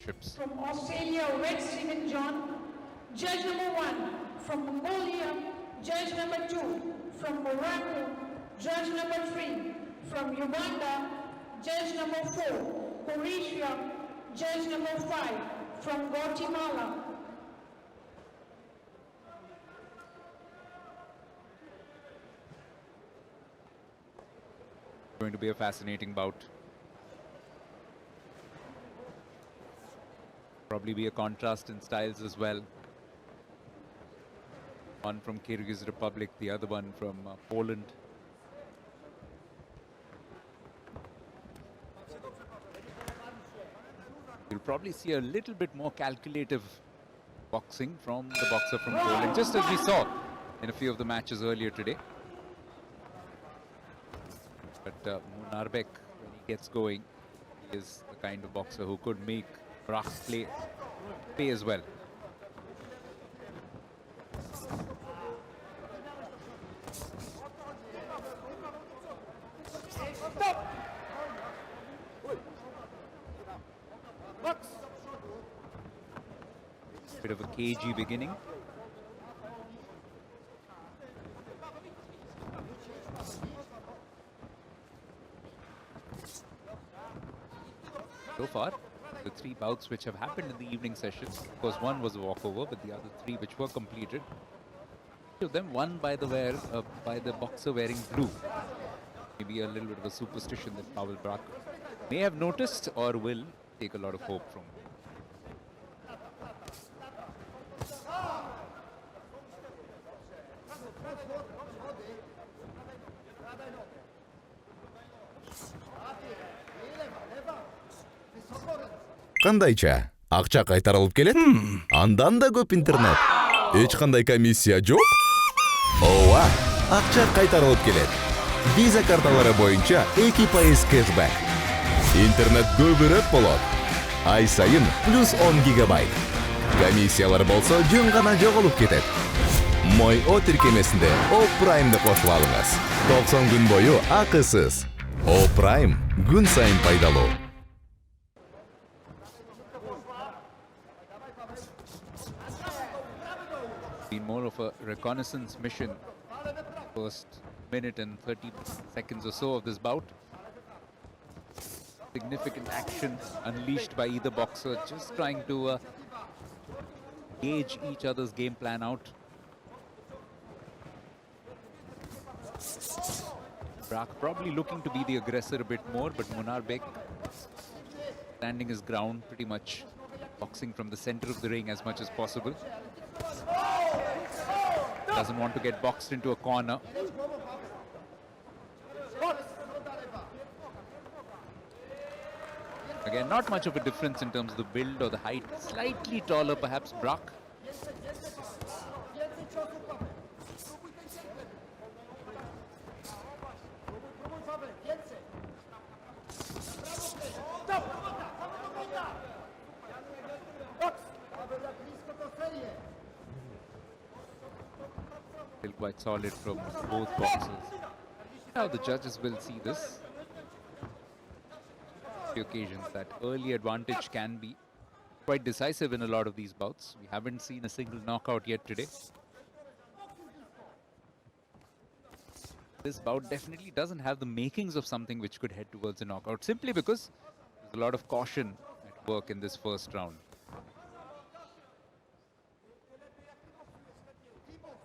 championships. From Australia, Red Stephen John. Judge number 1. From Mongolia, judge number 2. From Morocco, judge number 3. From Uganda, judge number 4. Croatia, judge number 5. From Guatemala. Going to be a fascinating bout. Probably be a contrast in styles as well. One from Kyrgyz Republic, the other one from Poland. You'll probably see a little bit more calculative boxing from the boxer from Poland, just as we saw in a few of the matches earlier today. But Munarbek, when he gets going, is the kind of boxer who could make Brak pay as well. Bit of a cagey beginning. So far, the 3 bouts which have happened in the evening session, of course one was a walkover, but the other 3 which were completed, each of them won by the boxer wearing blue. Maybe a little bit of a superstition that Pavel Brak may have noticed or will take a lot of hope from. Кандайча? Акча кайтарылып келет? Андан да көп интернет. Эч кандай комиссия жок? Ооба, акча кайтарылып келет. Visa карталары боюнча 2% кэшбэк. Интернет көбүрөөк болот. Ай сайын плюс 10 гигабайт. Комиссиялар болсо жөн гана жоголуп кетет. Мой О тиркемесинде О Праймды кошуп алыңыз. 90 күн бою акысыз. О Прайм күн сайын пайдалуу. Been more of a reconnaissance mission. First minute and 30 seconds or so of this bout. Significant action unleashed by either boxer, just trying to gauge each other's game plan out. Brak probably looking to be the aggressor a bit more, but Munarbek standing his ground, pretty much boxing from the center of the ring as much as possible. Doesn't want to get boxed into a corner. Again, not much of a difference in terms of the build or the height. Slightly taller, perhaps, Brak. Still quite solid from both boxers. How the judges will see this. The occasions that early advantage can be quite decisive in a lot of these bouts. We haven't seen a single knockout yet today. This bout definitely doesn't have the makings of something which could head towards a knockout, simply because there's a lot of caution at work in this first round.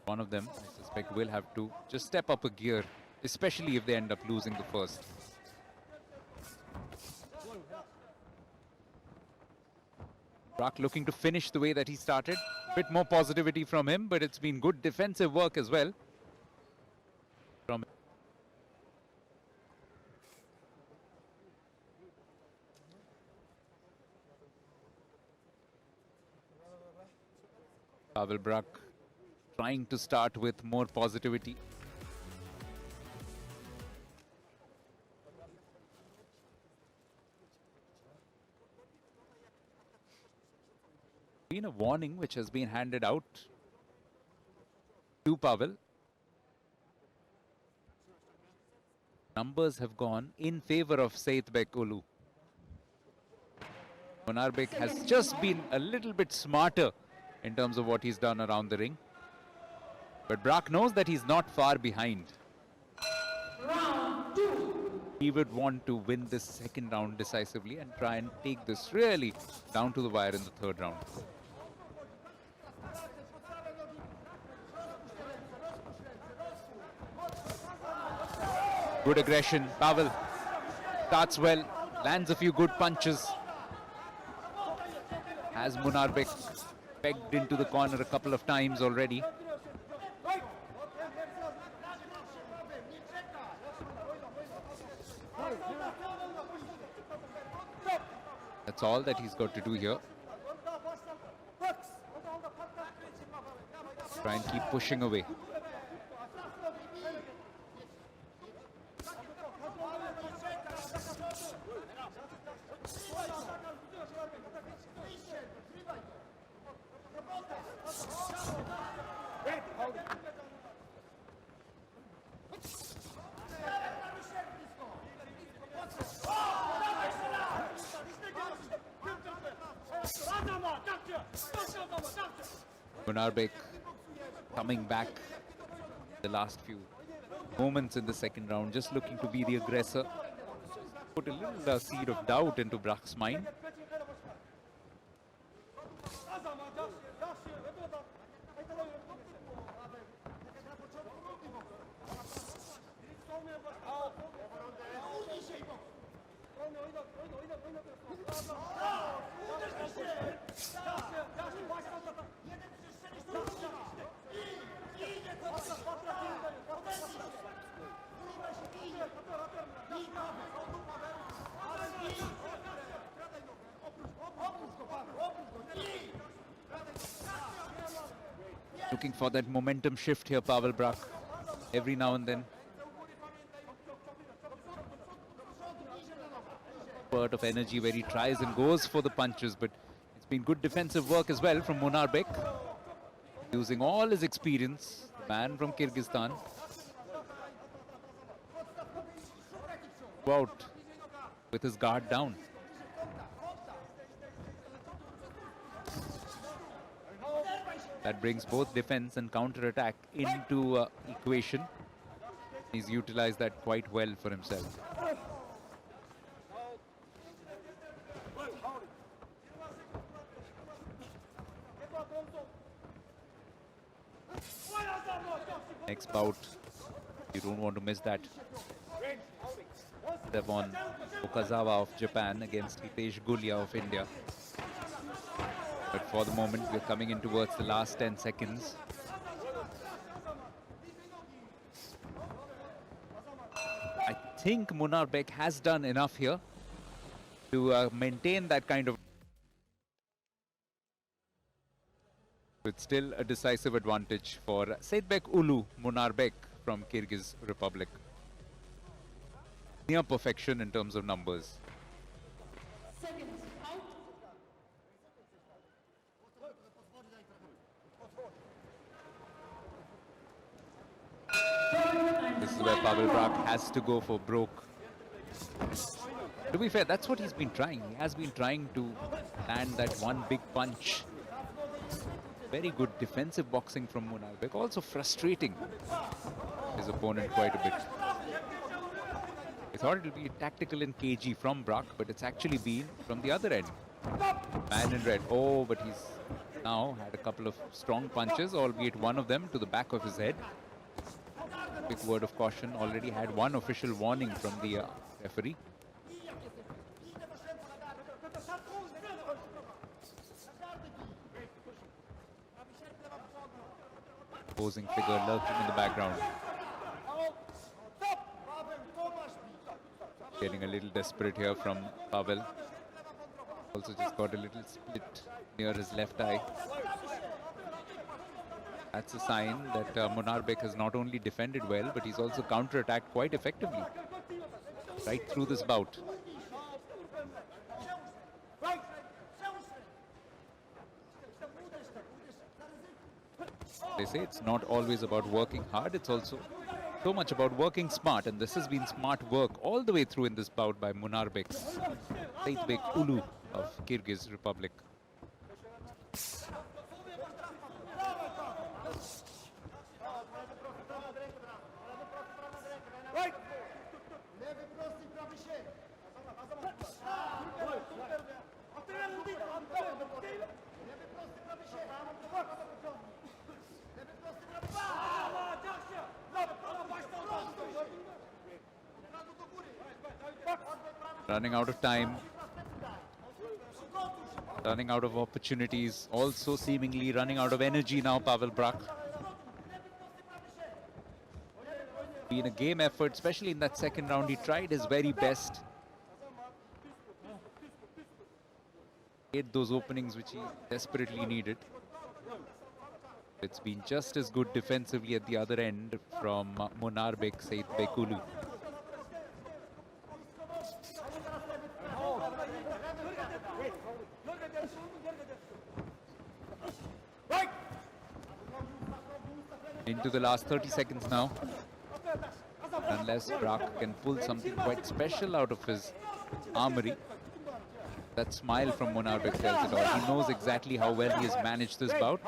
One of them, I suspect, will have to just step up a gear, especially if they end up losing the first. Brak looking to finish the way that he started. A bit more positivity from him, but it's been good defensive work as well. From Pavel Brak trying to start with more positivity. Been a warning which has been handed out to Pavel. Numbers have gone in favor of Seyitbek Ulu. Munarbek has just been a little bit smarter in terms of what he's done around the ring. But Brack knows that he's not far behind. Round 2. He would want to win this second round decisively and try and take this really down to the wire in the third round. Good aggression. Pavel starts well, lands a few good punches. Has Munarbek pegged into the corner a couple of times already. That's all that he's got to do here. Try and keep pushing away. Munarbek coming back the last few moments in the second round, just looking to be the aggressor. Put a little seed of doubt into Brack's mind. Looking for that momentum shift here, Pavel Brack, every now and then. Spurt of energy where he tries and goes for the punches, but it's been good defensive work as well from Munarbek. Using all his experience, the man from Kyrgyzstan. Go out with his guard down. That brings both defense and counter-attack into equation. He's utilized that quite well for himself. Next bout, you don't want to miss that. Devon Okazawa of Japan against Hitesh Gulia of India. But for the moment, we're coming in towards the last 10 seconds. I think Munarbek has done enough here to maintain that kind of... It's still a decisive advantage for Seyitbek Ulu Munarbek from Kyrgyz Republic. Near perfection in terms of numbers. Seconds out. This is where Pavel Brack has to go for broke. To be fair, that's what he's been trying. He has been trying to land that one big punch. Very good defensive boxing from Munarbek, also frustrating his opponent quite a bit. I thought it would be tactical and cagey from Brack, but it's actually been from the other end. Man in red. Oh, but he's now had a couple of strong punches, albeit one of them to the back of his head. Big word of caution. Already had one official warning from the referee. Opposing figure lurking in the background. Getting a little desperate here from Pavel. Also just got a little split near his left eye. That's a sign that Munarbek has not only defended well, but he's also counter-attacked quite effectively. Right through this bout. They say it's not always about working hard, it's also so much about working smart, and this has been smart work all the way through in this bout by Munarbek. Seyitbek Ulu of Kyrgyz Republic. Running out of time. Running out of opportunities. Also seemingly running out of energy now, Pavel Brak. In a game effort, especially in that second round, he tried his very best. Hit those openings which he desperately needed. It's been just as good defensively at the other end from Monarbek Seyitbekulu. Into the last 30 seconds now. Unless Brak can pull something quite special out of his armory. That smile from Monarbek tells it all. He knows exactly how well he has managed this bout.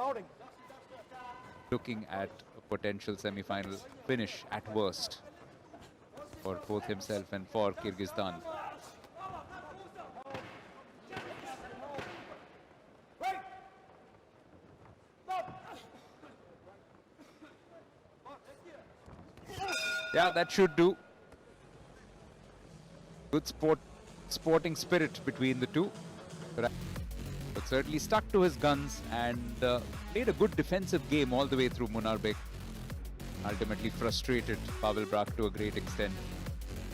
Looking at a potential semi-final finish at worst for both himself and for Kyrgyzstan. Yeah, that should do. Good sporting spirit between the two. But certainly stuck to his guns and played a good defensive game all the way through. Monarbek ultimately frustrated Pavel Brak to a great extent.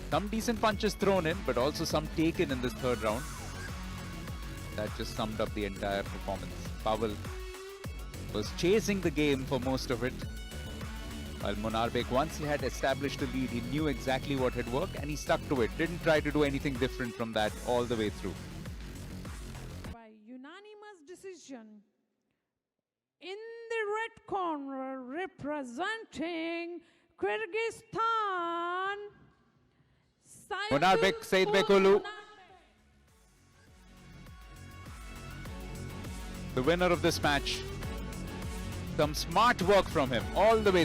Some decent punches thrown in, but also some taken in this third round. That just summed up the entire performance. Pavel was chasing the game for most of it. While Monarbek, once he had established a lead, he knew exactly what had worked and he stuck to it. Didn't try to do anything different from that all the way through. By unanimous decision, in the red corner, representing Kyrgyzstan, Monarbek Seyitbekulu, the winner of this match. Some smart work from him all the way